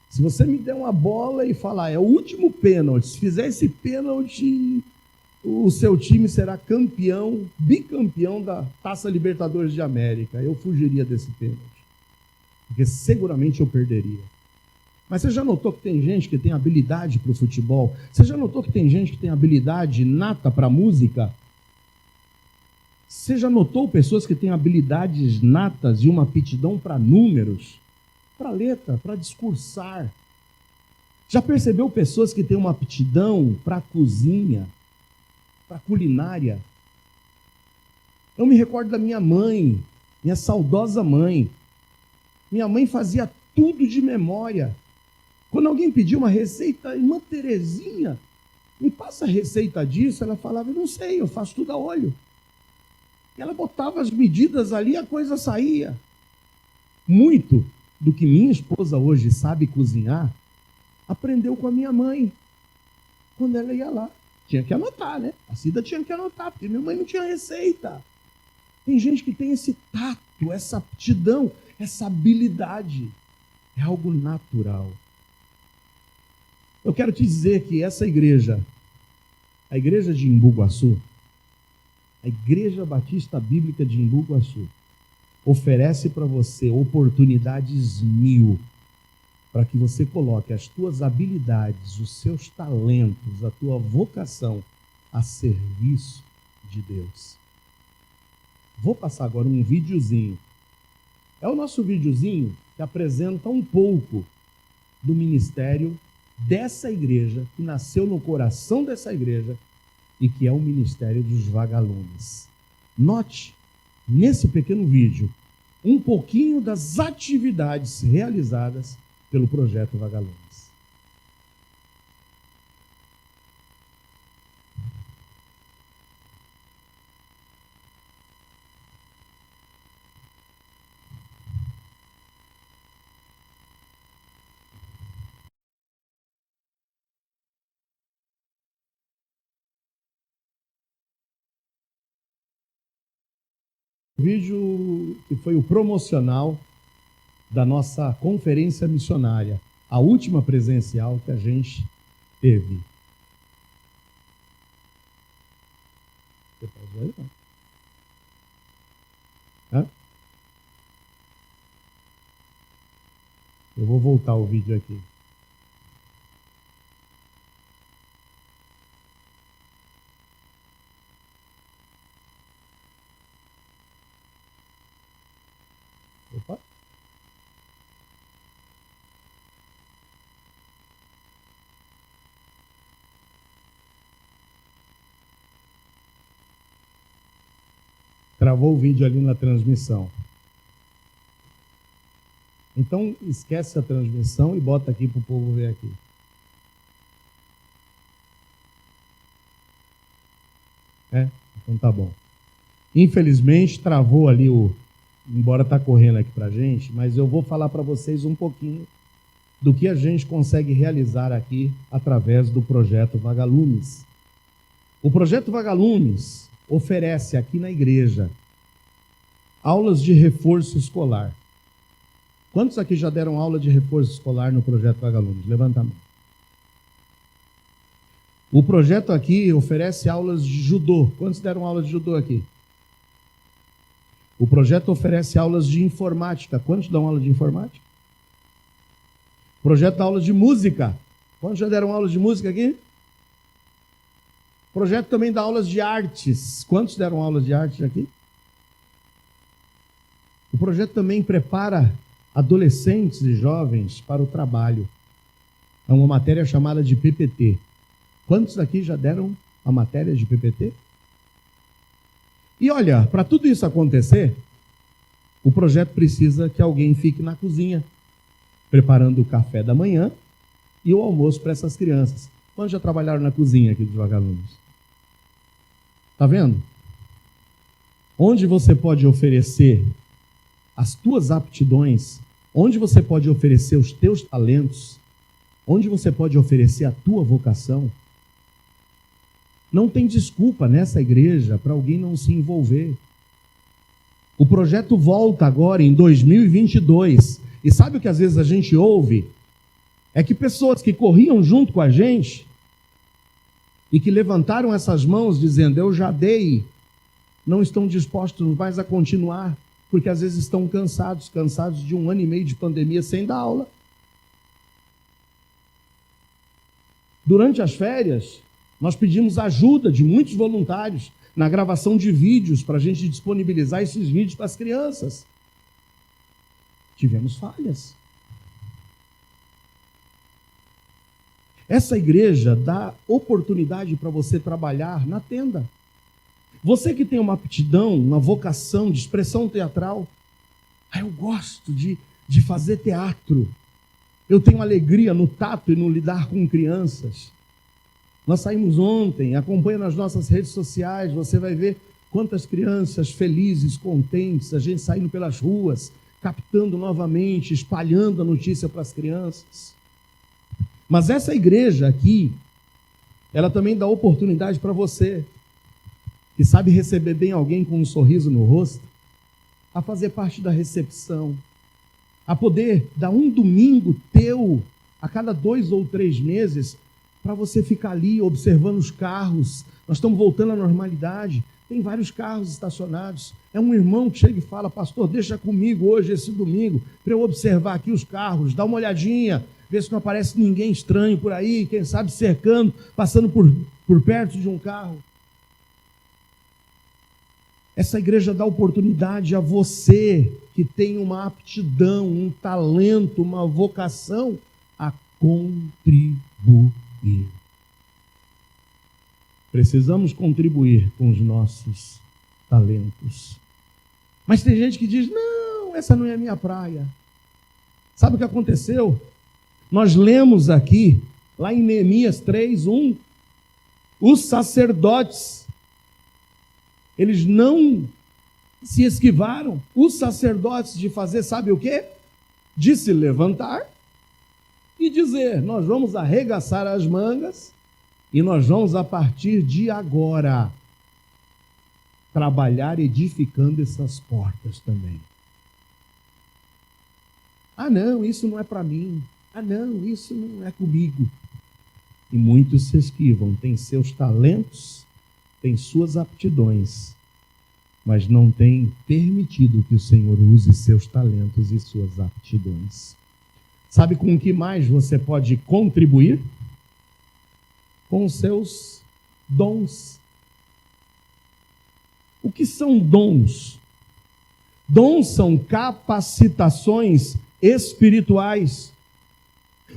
Se você me der uma bola e falar, é o último pênalti, se fizer esse pênalti, o seu time será campeão, bicampeão da Taça Libertadores de América. Eu fugiria desse pênalti, porque seguramente eu perderia. Mas você já notou que tem gente que tem habilidade para o futebol? Você já notou que tem gente que tem habilidade nata para a música? Você já notou pessoas que têm habilidades natas e uma aptidão para números, para letra, para discursar? Já percebeu pessoas que têm uma aptidão para cozinha, para culinária? Eu me recordo da minha mãe, minha saudosa mãe. Minha mãe fazia tudo de memória. Quando alguém pedia uma receita, irmã Terezinha, me passa a receita disso, ela falava, eu não sei, eu faço tudo a olho. E ela botava as medidas ali e a coisa saía. Muito do que minha esposa hoje sabe cozinhar, aprendeu com a minha mãe, quando ela ia lá. Tinha que anotar, né? A Cida tinha que anotar, porque minha mãe não tinha receita. Tem gente que tem esse tato, essa aptidão, essa habilidade. É algo natural. Eu quero te dizer que essa igreja, a igreja de Embu-Guaçu, a Igreja Batista Bíblica de Embu-Guaçu, oferece para você oportunidades 1000 para que você coloque as tuas habilidades, os seus talentos, a tua vocação a serviço de Deus. Vou passar agora um videozinho. É o nosso videozinho que apresenta um pouco do ministério dessa igreja, que nasceu no coração dessa igreja e que é o ministério dos vagalumes. Note, nesse pequeno vídeo, um pouquinho das atividades realizadas pelo Projeto Vagalumes. O vídeo que foi o promocional da nossa conferência missionária, a última presencial que a gente teve. Você pausou aí, não? Hã? Eu vou voltar o vídeo aqui. Opa. Travou o vídeo ali na transmissão. Então, esquece a transmissão e bota aqui para o povo ver aqui. Então tá bom. Infelizmente, travou ali embora tá correndo aqui para a gente, mas eu vou falar para vocês um pouquinho do que a gente consegue realizar aqui através do Projeto Vagalumes. O Projeto Vagalumes oferece aqui na igreja aulas de reforço escolar. Quantos aqui já deram aula de reforço escolar no Projeto Vagalumes? Levanta a mão. O projeto aqui oferece aulas de judô. Quantos deram aula de judô aqui? O projeto oferece aulas de informática. Quantos dão aula de informática? O projeto dá aulas de música. Quantos já deram aulas de música aqui? O projeto também dá aulas de artes. Quantos deram aulas de artes aqui? O projeto também prepara adolescentes e jovens para o trabalho. É uma matéria chamada de PPT. Quantos aqui já deram a matéria de PPT? E olha, para tudo isso acontecer, o projeto precisa que alguém fique na cozinha, preparando o café da manhã e o almoço para essas crianças. Quantos já trabalharam na cozinha aqui dos vagalumes? Está vendo? Onde você pode oferecer as tuas aptidões, onde você pode oferecer os teus talentos, onde você pode oferecer a tua vocação, não tem desculpa nessa igreja para alguém não se envolver. O projeto volta agora em 2022. E sabe o que às vezes a gente ouve? É que pessoas que corriam junto com a gente e que levantaram essas mãos dizendo, eu já dei, não estão dispostos mais a continuar, porque às vezes estão cansados de 1 ano e meio de pandemia sem dar aula. Durante as férias, nós pedimos ajuda de muitos voluntários na gravação de vídeos para a gente disponibilizar esses vídeos para as crianças. Tivemos falhas. Essa igreja dá oportunidade para você trabalhar na tenda. Você que tem uma aptidão, uma vocação de expressão teatral, eu gosto de fazer teatro. Eu tenho alegria no tato e no lidar com crianças. Nós saímos ontem, acompanha nas nossas redes sociais, você vai ver quantas crianças felizes, contentes, a gente saindo pelas ruas, captando novamente, espalhando a notícia para as crianças. Mas essa igreja aqui, ela também dá oportunidade para você, que sabe receber bem alguém com um sorriso no rosto, a fazer parte da recepção, a poder dar um domingo teu a cada 2 ou 3 meses para você ficar ali observando os carros. Nós estamos voltando à normalidade, tem vários carros estacionados. É um irmão que chega e fala: pastor, deixa comigo hoje esse domingo para eu observar aqui os carros, dá uma olhadinha, ver se não aparece ninguém estranho por aí, quem sabe cercando, passando por perto de um carro. Essa igreja dá oportunidade a você que tem uma aptidão, um talento, uma vocação, a contribuir. Precisamos contribuir com os nossos talentos. Mas tem gente que diz: não, essa não é a minha praia. Sabe o que aconteceu? Nós lemos aqui, lá em Neemias 3:1, os sacerdotes, eles não se esquivaram, os sacerdotes, de fazer, sabe o quê? De se levantar e dizer: nós vamos arregaçar as mangas e nós vamos, a partir de agora, trabalhar edificando essas portas também. Ah, não, isso não é para mim. Ah, não, isso não é comigo. E muitos se esquivam, têm seus talentos, têm suas aptidões, mas não têm permitido que o Senhor use seus talentos e suas aptidões. Sabe com o que mais você pode contribuir? Com os seus dons. O que são dons? Dons são capacitações espirituais.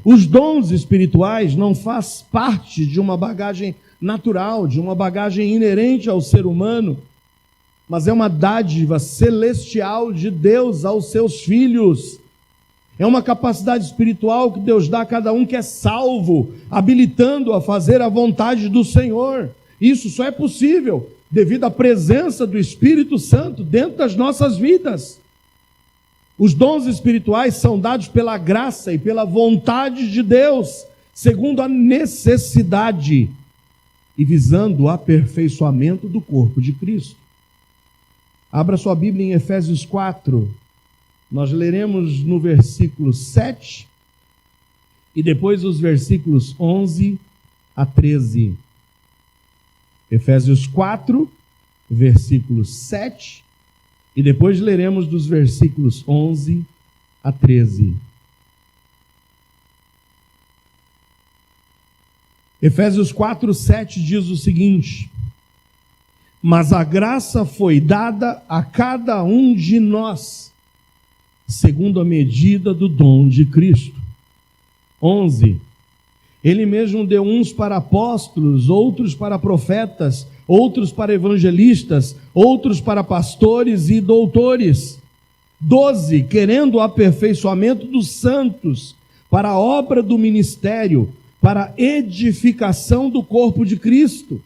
Os dons espirituais não fazem parte de uma bagagem natural, de uma bagagem inerente ao ser humano, mas é uma dádiva celestial de Deus aos seus filhos. É uma capacidade espiritual que Deus dá a cada um que é salvo, habilitando a fazer a vontade do Senhor. Isso só é possível devido à presença do Espírito Santo dentro das nossas vidas. Os dons espirituais são dados pela graça e pela vontade de Deus, segundo a necessidade e visando o aperfeiçoamento do corpo de Cristo. Abra sua Bíblia em Efésios 4. Nós leremos no versículo 7 e depois os versículos 11 a 13. Efésios 4, versículo 7, e depois leremos dos versículos 11 a 13. Efésios 4, 7 diz o seguinte: mas a graça foi dada a cada um de nós, segundo a medida do dom de Cristo. 11. Ele mesmo deu uns para apóstolos, outros para profetas, outros para evangelistas, outros para pastores e doutores. 12. Querendo o aperfeiçoamento dos santos, para a obra do ministério, para a edificação do corpo de Cristo,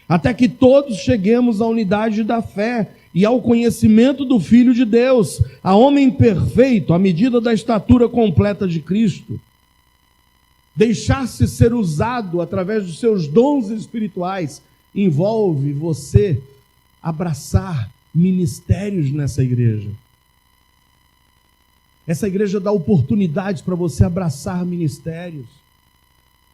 até que todos cheguemos à unidade da fé e ao conhecimento do Filho de Deus, a homem perfeito, à medida da estatura completa de Cristo. Deixar-se ser usado através dos seus dons espirituais envolve você abraçar ministérios nessa igreja. Essa igreja dá oportunidades para você abraçar ministérios,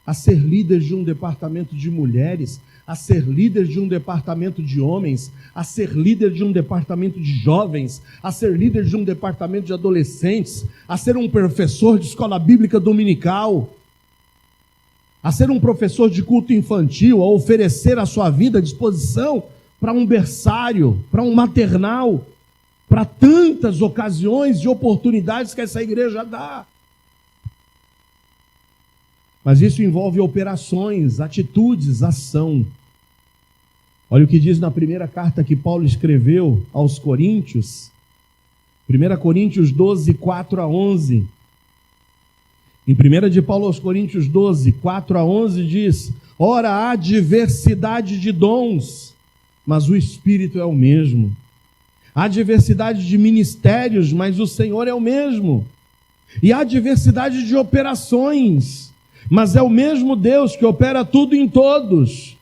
a ser líder de um departamento de mulheres, a ser líder de um departamento de homens, a ser líder de um departamento de jovens, a ser líder de um departamento de adolescentes, a ser um professor de escola bíblica dominical, a ser um professor de culto infantil, a oferecer a sua vida à disposição para um berçário, para um maternal, para tantas ocasiões e oportunidades que essa igreja dá. Mas isso envolve operações, atitudes, ação. Olha o que diz na primeira carta que Paulo escreveu aos Coríntios, 1 Coríntios 12, 4 a 11. Em 1 de Paulo aos Coríntios 12, 4 a 11 diz: ora, há diversidade de dons, mas o Espírito é o mesmo. Há diversidade de ministérios, mas o Senhor é o mesmo. E há diversidade de operações, Mas é o mesmo Deus que opera tudo em todos.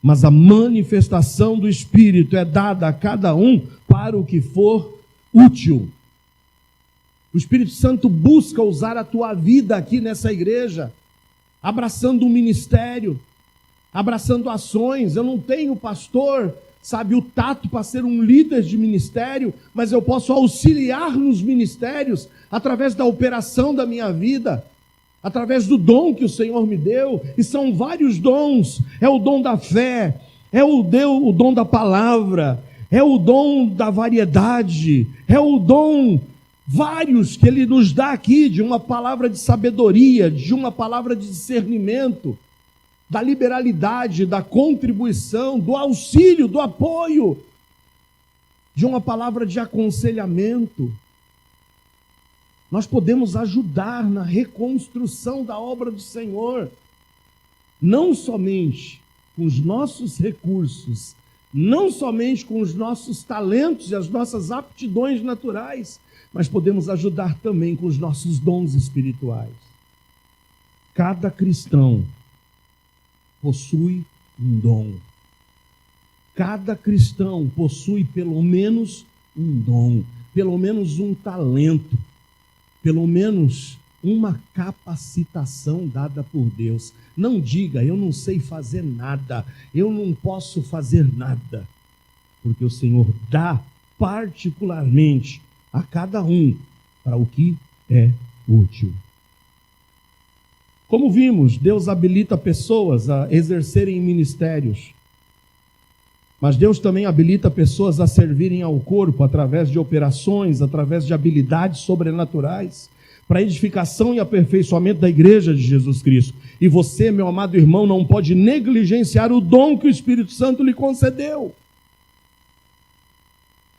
Mas a manifestação do Espírito é dada a cada um para o que for útil. O Espírito Santo busca usar a tua vida aqui nessa igreja, abraçando um ministério, abraçando ações. Eu não tenho, pastor, sabe, o tato para ser um líder de ministério, mas eu posso auxiliar nos ministérios através da operação da minha vida, através do dom que o Senhor me deu, e são vários dons. É o dom da fé, é o dom da palavra, é o dom da variedade, é o dom vários que Ele nos dá aqui, de uma palavra de sabedoria, de uma palavra de discernimento, da liberalidade, da contribuição, do auxílio, do apoio, de uma palavra de aconselhamento. Nós podemos ajudar na reconstrução da obra do Senhor, não somente com os nossos recursos, não somente com os nossos talentos e as nossas aptidões naturais, mas podemos ajudar também com os nossos dons espirituais. Cada cristão possui um dom. Cada cristão possui pelo menos um dom, pelo menos um talento, pelo menos uma capacitação dada por Deus. Não diga, eu não sei fazer nada, eu não posso fazer nada, porque o Senhor dá particularmente a cada um para o que é útil. Como vimos, Deus habilita pessoas a exercerem ministérios, mas Deus também habilita pessoas a servirem ao corpo através de operações, através de habilidades sobrenaturais, para a edificação e aperfeiçoamento da igreja de Jesus Cristo. E você, meu amado irmão, não pode negligenciar o dom que o Espírito Santo lhe concedeu.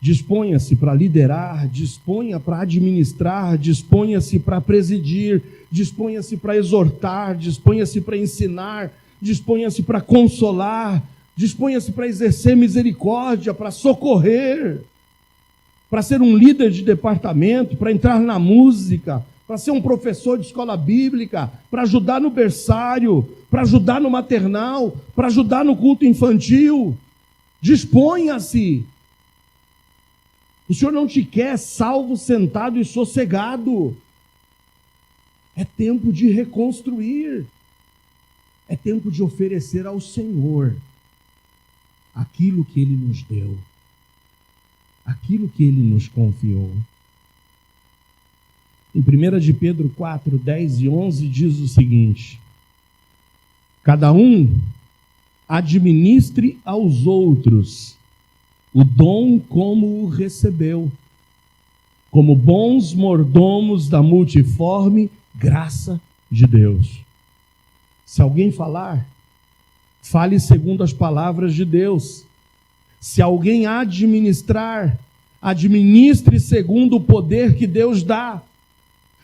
Disponha-se para liderar, disponha para administrar, disponha-se para presidir, disponha-se para exortar, disponha-se para ensinar, disponha-se para consolar, disponha-se para exercer misericórdia, para socorrer, para ser um líder de departamento, para entrar na música, para ser um professor de escola bíblica, para ajudar no berçário, para ajudar no maternal, para ajudar no culto infantil. Disponha-se. O Senhor não te quer salvo, sentado e sossegado. É tempo de reconstruir. É tempo de oferecer ao Senhor aquilo que Ele nos deu, aquilo que Ele nos confiou. Em 1 de Pedro 4, 10 e 11 diz o seguinte: cada um administre aos outros o dom como o recebeu, como bons mordomos da multiforme graça de Deus. Se alguém falar, fale segundo as palavras de Deus. Se alguém administrar, administre segundo o poder que Deus dá,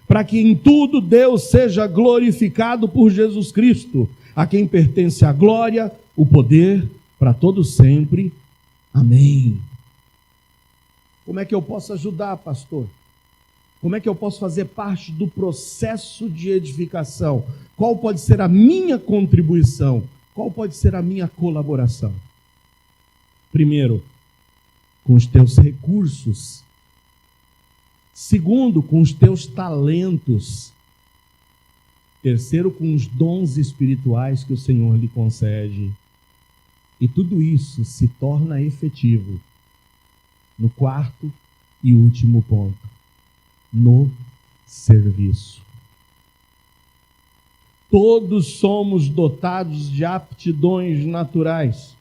para que em tudo Deus seja glorificado por Jesus Cristo, a quem pertence a glória, o poder, para todo sempre. Amém. Como é que eu posso ajudar, pastor? Como é que eu posso fazer parte do processo de edificação? Qual pode ser a minha contribuição? Qual pode ser a minha colaboração? Primeiro, com os teus recursos. Segundo, com os teus talentos. Terceiro, com os dons espirituais que o Senhor lhe concede. E tudo isso se torna efetivo no quarto e último ponto: no serviço. Todos somos dotados de aptidões naturais.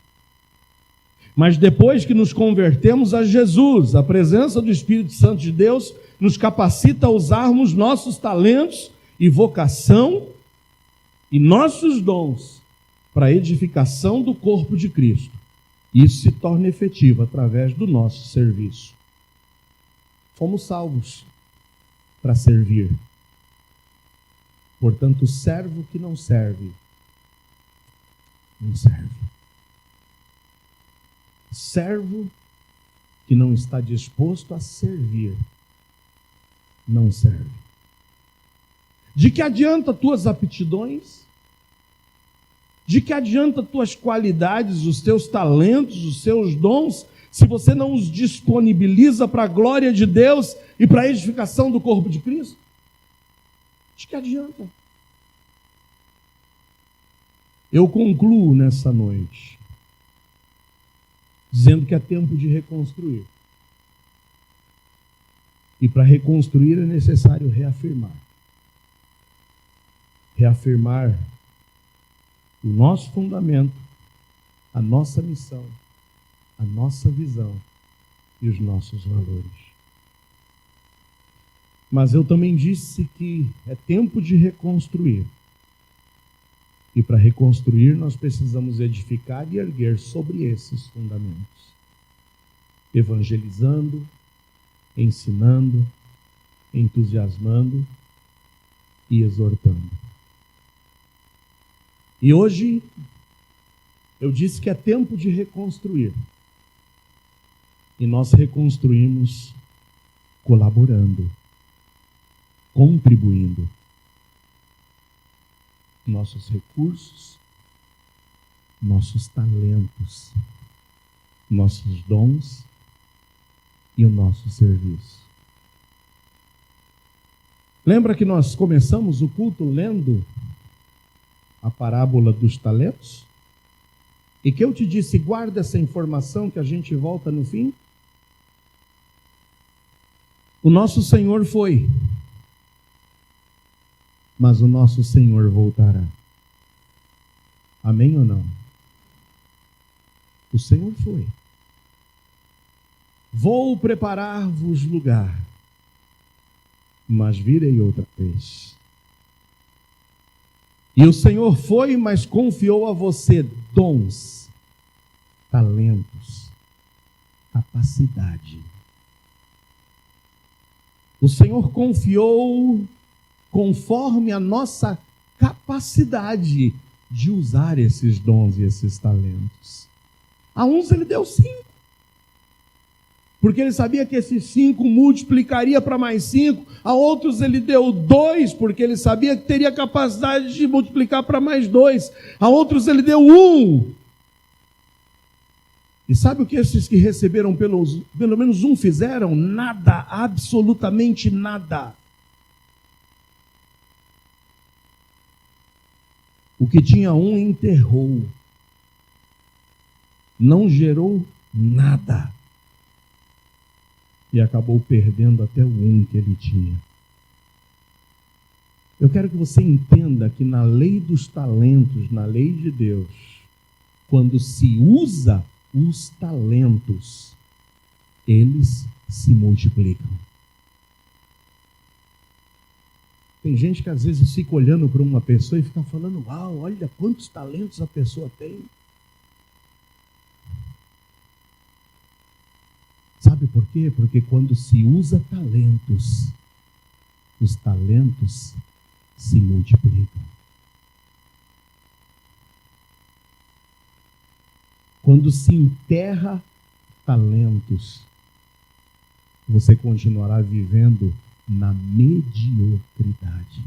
Mas depois que nos convertemos a Jesus, a presença do Espírito Santo de Deus nos capacita a usarmos nossos talentos e vocação e nossos dons para a edificação do corpo de Cristo. Isso se torna efetivo através do nosso serviço. Fomos salvos para servir. Portanto, o servo que não serve, não serve. Servo que não está disposto a servir, não serve. De que adianta tuas aptidões? De que adianta tuas qualidades, os teus talentos, os seus dons, se você não os disponibiliza para a glória de Deus e para a edificação do corpo de Cristo? De que adianta? Eu concluo nessa noite dizendo que é tempo de reconstruir. E para reconstruir é necessário reafirmar. Reafirmar o nosso fundamento, a nossa missão, a nossa visão e os nossos valores. Mas eu também disse que é tempo de reconstruir. E para reconstruir nós precisamos edificar e erguer sobre esses fundamentos. Evangelizando, ensinando, entusiasmando e exortando. E hoje eu disse que é tempo de reconstruir. E nós reconstruímos colaborando, contribuindo. Nossos recursos, nossos talentos, nossos dons e o nosso serviço. Lembra que nós começamos o culto lendo a parábola dos talentos? E que eu te disse, guarda essa informação que a gente volta no fim? O nosso Senhor foi, mas o nosso Senhor voltará. Amém ou não? O Senhor foi. Vou preparar-vos lugar, mas virei outra vez. E o Senhor foi, mas confiou a você dons, talentos, capacidade. O Senhor confiou conforme a nossa capacidade de usar esses dons e esses talentos. A uns ele deu 5, porque ele sabia que esses 5 multiplicaria para mais 5. A outros ele deu 2, porque ele sabia que teria capacidade de multiplicar para mais 2. A outros ele deu 1. E sabe o que esses que receberam pelo menos 1 fizeram? Nada, absolutamente nada. O que tinha 1 enterrou. Não gerou nada. E acabou perdendo até o 1 que ele tinha. Eu quero que você entenda que na lei dos talentos, na lei de Deus, quando se usa os talentos, eles se multiplicam. Tem gente que às vezes fica olhando para uma pessoa e fica falando, uau, olha quantos talentos a pessoa tem. Sabe por quê? Porque quando se usa talentos, os talentos se multiplicam. Quando se enterra talentos, você continuará vivendo na mediocridade.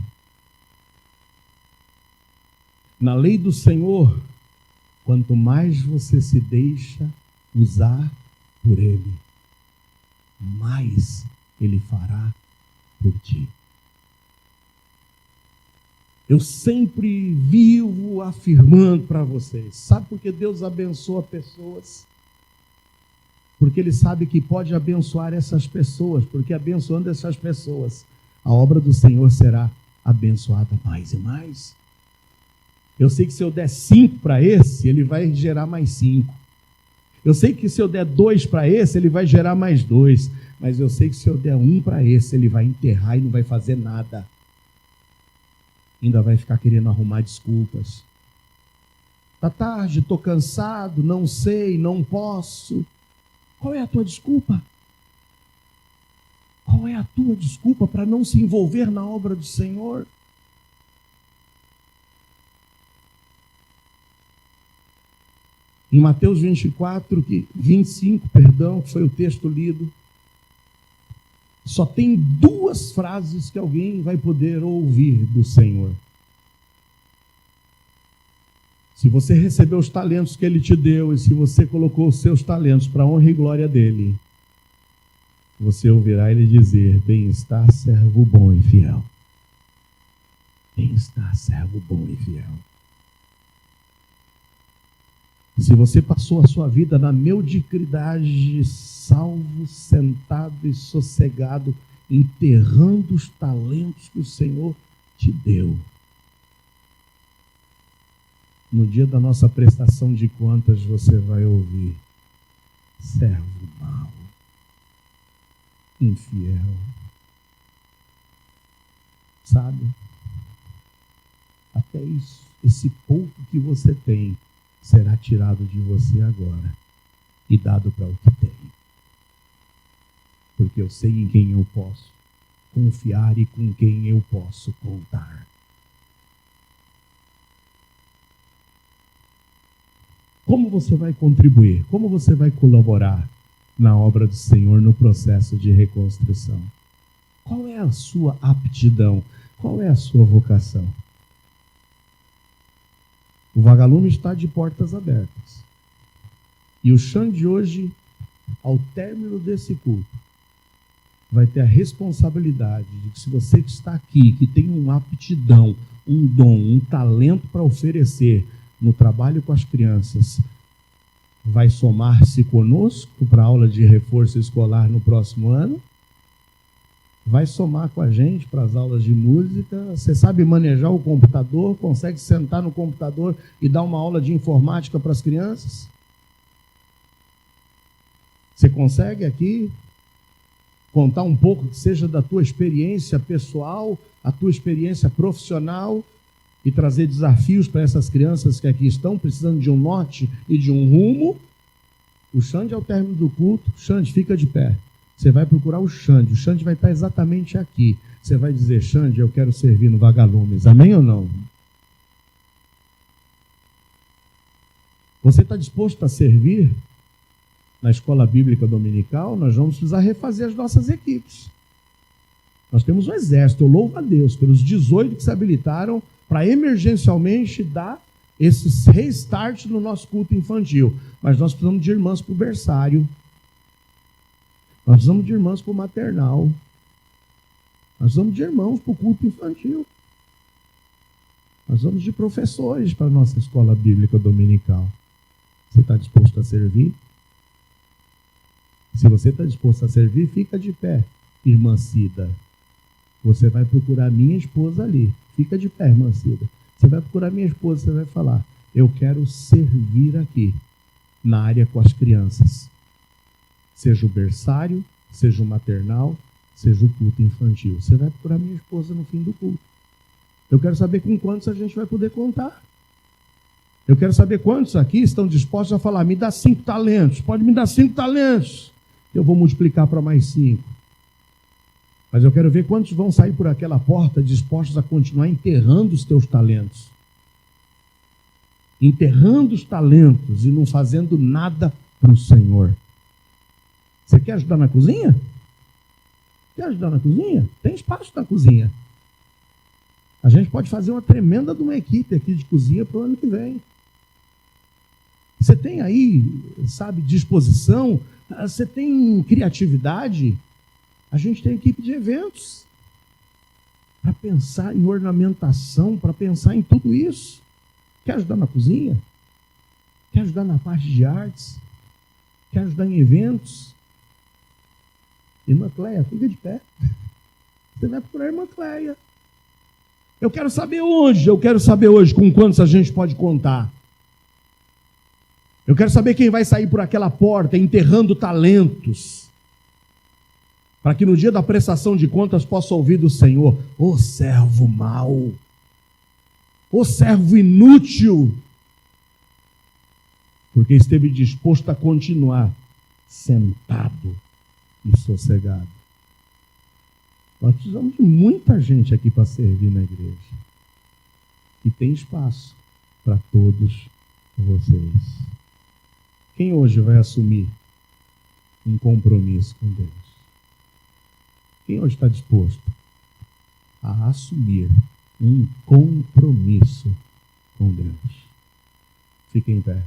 Na lei do Senhor, quanto mais você se deixa usar por Ele, mais Ele fará por ti. Eu sempre vivo afirmando para vocês, sabe por que Deus abençoa pessoas? Porque Ele sabe que pode abençoar essas pessoas, porque abençoando essas pessoas, a obra do Senhor será abençoada mais e mais. Eu sei que se eu der 5 para esse, ele vai gerar mais 5. Eu sei que se eu der 2 para esse, ele vai gerar mais 2. Mas eu sei que se eu der 1 para esse, ele vai enterrar e não vai fazer nada. Ainda vai ficar querendo arrumar desculpas. Tá tarde, estou cansado, não sei, não posso. Qual é a tua desculpa? Qual é a tua desculpa para não se envolver na obra do Senhor? Em Mateus 25, que foi o texto lido, Só tem duas frases que alguém vai poder ouvir do Senhor. Se você recebeu os talentos que Ele te deu e se você colocou os seus talentos para a honra e glória dEle, você ouvirá Ele dizer: bem-está, servo bom e fiel. Bem-está, servo bom e fiel. Se você passou a sua vida na mediocridade, salvo, sentado e sossegado, enterrando os talentos que o Senhor te deu, no dia da nossa prestação de contas você vai ouvir: servo mau, infiel. Sabe? Até isso, esse pouco que você tem, será tirado de você agora e dado para o que tem. Porque eu sei em quem eu posso confiar e com quem eu posso contar. Como você vai contribuir? Como você vai colaborar na obra do Senhor no processo de reconstrução? Qual é a sua aptidão? Qual é a sua vocação? O Vagalume está de portas abertas. E o Xande hoje, ao término desse culto, vai ter a responsabilidade de que se você que está aqui, que tem uma aptidão, um dom, um talento para oferecer no trabalho com as crianças, vai somar-se conosco para a aula de reforço escolar no próximo ano, vai somar com a gente para as aulas de música. Você sabe manejar o computador, consegue sentar no computador e dar uma aula de informática para as crianças? Você consegue aqui contar um pouco que seja da tua experiência pessoal, a tua experiência profissional e trazer desafios para essas crianças que aqui estão precisando de um norte e de um rumo? O Xande, ao término do culto, Xande, fica de pé. Você vai procurar o Xande vai estar exatamente aqui. Você vai dizer: Xande, eu quero servir no Vagalumes. Amém ou não? Você está disposto a servir na escola bíblica dominical? Nós vamos precisar refazer as nossas equipes. Nós temos um exército, eu louvo a Deus pelos 18 que se habilitaram para emergencialmente dar esse restart no nosso culto infantil. Mas nós precisamos de irmãs para o berçário. Nós precisamos de irmãs para o maternal. Nós precisamos de irmãos para o culto infantil. Nós precisamos de professores para a nossa escola bíblica dominical. Você está disposto a servir? Se você está disposto a servir, fica de pé, irmã Cida. Você vai procurar minha esposa ali. Fica de pé, irmã Cida. Você vai procurar minha esposa, você vai falar: eu quero servir aqui, na área com as crianças. Seja o berçário, seja o maternal, seja o culto infantil. Você vai procurar minha esposa no fim do culto. Eu quero saber com quantos a gente vai poder contar. Eu quero saber quantos aqui estão dispostos a falar: me dá 5 talentos, pode me dar 5 talentos. Eu vou multiplicar para mais 5. Mas eu quero ver quantos vão sair por aquela porta dispostos a continuar enterrando os teus talentos. Enterrando os talentos e não fazendo nada para o Senhor. Você quer ajudar na cozinha? Quer ajudar na cozinha? Tem espaço na cozinha. A gente pode fazer uma tremenda de uma equipe aqui de cozinha para o ano que vem. Você tem aí, sabe, disposição? Você tem criatividade? A gente tem equipe de eventos para pensar em ornamentação, para pensar em tudo isso. Quer ajudar na cozinha? Quer ajudar na parte de artes? Quer ajudar em eventos? Irmã Cleia, fica de pé. Você vai procurar a irmã Cleia. Eu quero saber hoje com quantos a gente pode contar. Eu quero saber quem vai sair por aquela porta enterrando talentos, para que no dia da prestação de contas possa ouvir do Senhor: ô servo mau, ô servo inútil, porque esteve disposto a continuar sentado e sossegado. Nós precisamos de muita gente aqui para servir na igreja. E tem espaço para todos vocês. Quem hoje vai assumir um compromisso com Deus? Quem hoje está disposto a assumir um compromisso com Deus? Fique em pé.